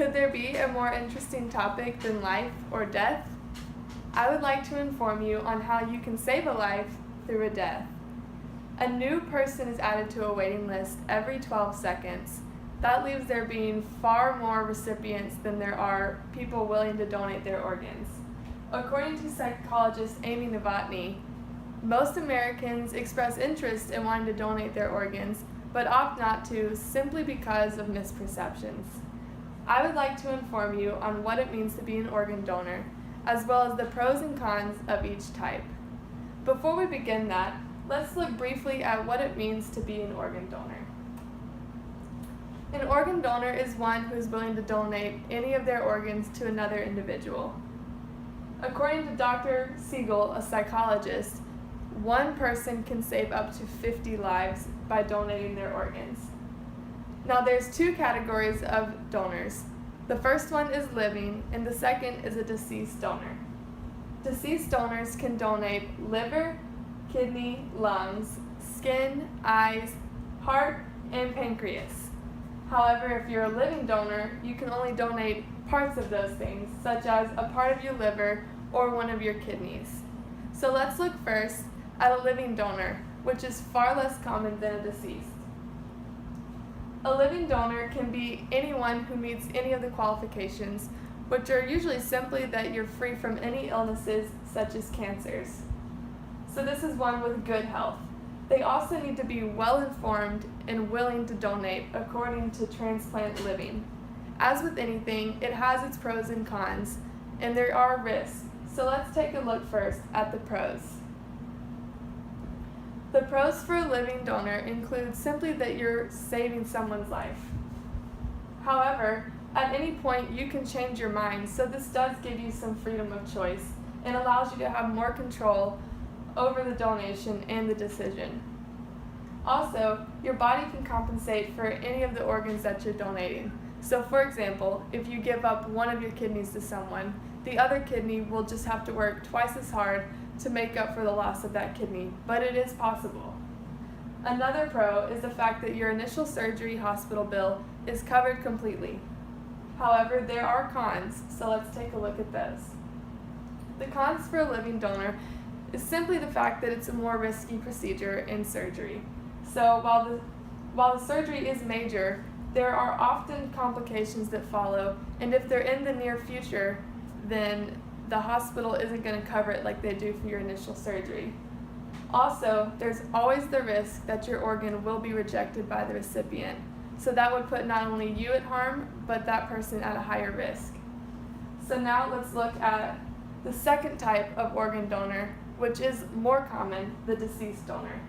Could there be a more interesting topic than life or death? I would like to inform you on how you can save a life through a death. A new person is added to a waiting list every 12 seconds. That leaves there being far more recipients than there are people willing to donate their organs. According to psychologist Amy Novotny, most Americans express interest in wanting to donate their organs, but opt not to simply because of misperceptions. I would like to inform you on what it means to be an organ donor, as well as the pros and cons of each type. Before we begin that, let's look briefly at what it means to be an organ donor. An organ donor is one who is willing to donate any of their organs to another individual. According to Dr. Siegel, a psychologist, one person can save up to 50 lives by donating their organs. Now there's two categories of donors. The first one is living, and the second is a deceased donor. Deceased donors can donate liver, kidney, lungs, skin, eyes, heart, and pancreas. However, if you're a living donor, you can only donate parts of those things, such as a part of your liver or one of your kidneys. So let's look first at a living donor, which is far less common than a deceased. A living donor can be anyone who meets any of the qualifications, which are usually simply that you're free from any illnesses such as cancers. So this is one with good health. They also need to be well informed and willing to donate according to Transplant Living. As with anything, it has its pros and cons, and there are risks. So let's take a look first at the pros. The pros for a living donor include simply that you're saving someone's life. However, at any point you can change your mind, so this does give you some freedom of choice and allows you to have more control over the donation and the decision. Also, your body can compensate for any of the organs that you're donating. So for example, if you give up one of your kidneys to someone, the other kidney will just have to work twice as hard to make up for the loss of that kidney, but it is possible. Another pro is the fact that your initial surgery hospital bill is covered completely. However, there are cons, so let's take a look at those. The cons for a living donor is simply the fact that it's a more risky procedure in surgery. So while the surgery is major, there are often complications that follow, and if they're in the near future, then the hospital isn't going to cover it like they do for your initial surgery. Also, there's always the risk that your organ will be rejected by the recipient. So that would put not only you at harm, but that person at a higher risk. So now let's look at the second type of organ donor, which is more common, the deceased donor.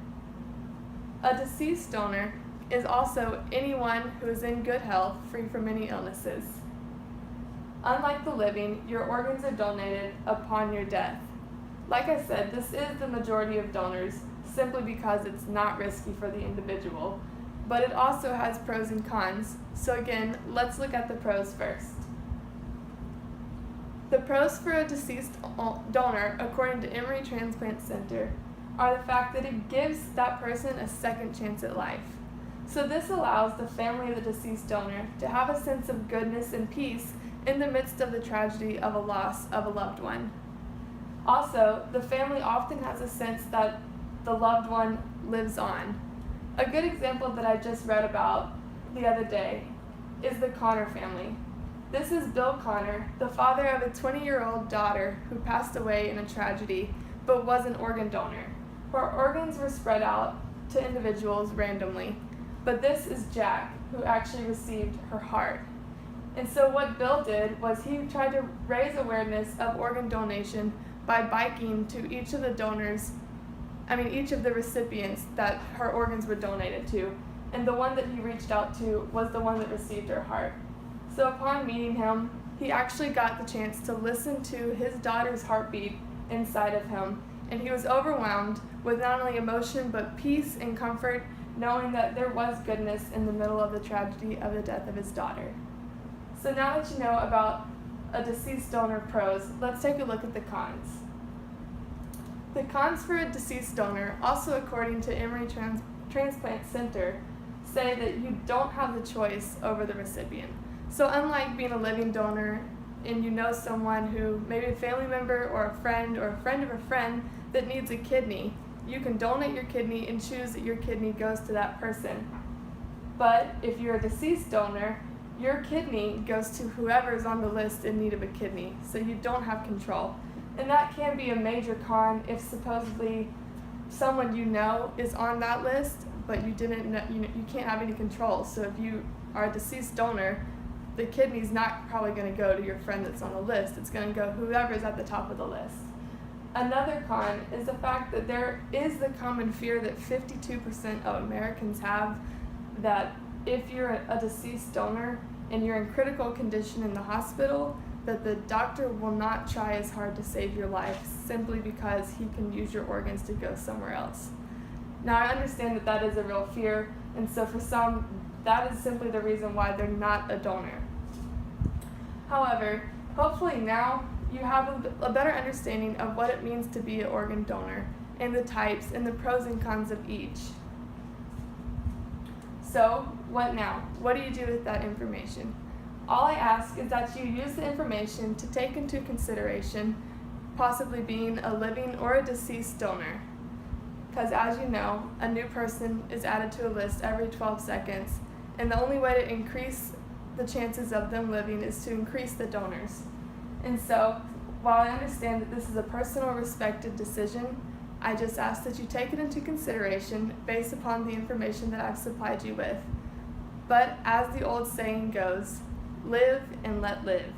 A deceased donor is also anyone who is in good health, free from any illnesses. Unlike the living, your organs are donated upon your death. Like I said, this is the majority of donors, simply because it's not risky for the individual, but it also has pros and cons. So again, let's look at the pros first. The pros for a deceased donor, according to Emory Transplant Center, are the fact that it gives that person a second chance at life. So this allows the family of the deceased donor to have a sense of goodness and peace in the midst of the tragedy of a loss of a loved one. Also, the family often has a sense that the loved one lives on. A good example that I just read about the other day is the Connor family. This is Bill Connor, the father of a 20-year-old daughter who passed away in a tragedy but was an organ donor. Her organs were spread out to individuals randomly, but this is Jack, who actually received her heart. And so what Bill did was he tried to raise awareness of organ donation by biking to each of the recipients that her organs were donated to. And the one that he reached out to was the one that received her heart. So upon meeting him, he actually got the chance to listen to his daughter's heartbeat inside of him. And he was overwhelmed with not only emotion, but peace and comfort, knowing that there was goodness in the middle of the tragedy of the death of his daughter. So now that you know about a deceased donor pros, let's take a look at the cons. The cons for a deceased donor, also according to Emory Transplant Center, say that you don't have the choice over the recipient. So unlike being a living donor and you know someone who, maybe a family member or a friend of a friend that needs a kidney, you can donate your kidney and choose that your kidney goes to that person. But if you're a deceased donor, your kidney goes to whoever's on the list in need of a kidney, so you don't have control. And that can be a major con if supposedly someone you know is on that list, but you didn't know, you can't have any control. So if you are a deceased donor, the kidney's not probably going to go to your friend that's on the list. It's going to go whoever's at the top of the list. Another con is the fact that there is the common fear that 52% of Americans have, that if you're a deceased donor and you're in critical condition in the hospital, that the doctor will not try as hard to save your life simply because he can use your organs to go somewhere else. Now, I understand that that is a real fear, and so for some, that is simply the reason why they're not a donor. However, hopefully now you have a better understanding of what it means to be an organ donor and the types and the pros and cons of each. So, what now? What do you do with that information? All I ask is that you use the information to take into consideration possibly being a living or a deceased donor. Because as you know, a new person is added to a list every 12 seconds, and the only way to increase the chances of them living is to increase the donors. And so, while I understand that this is a personal respected decision, I just ask that you take it into consideration based upon the information that I've supplied you with. But as the old saying goes, live and let live.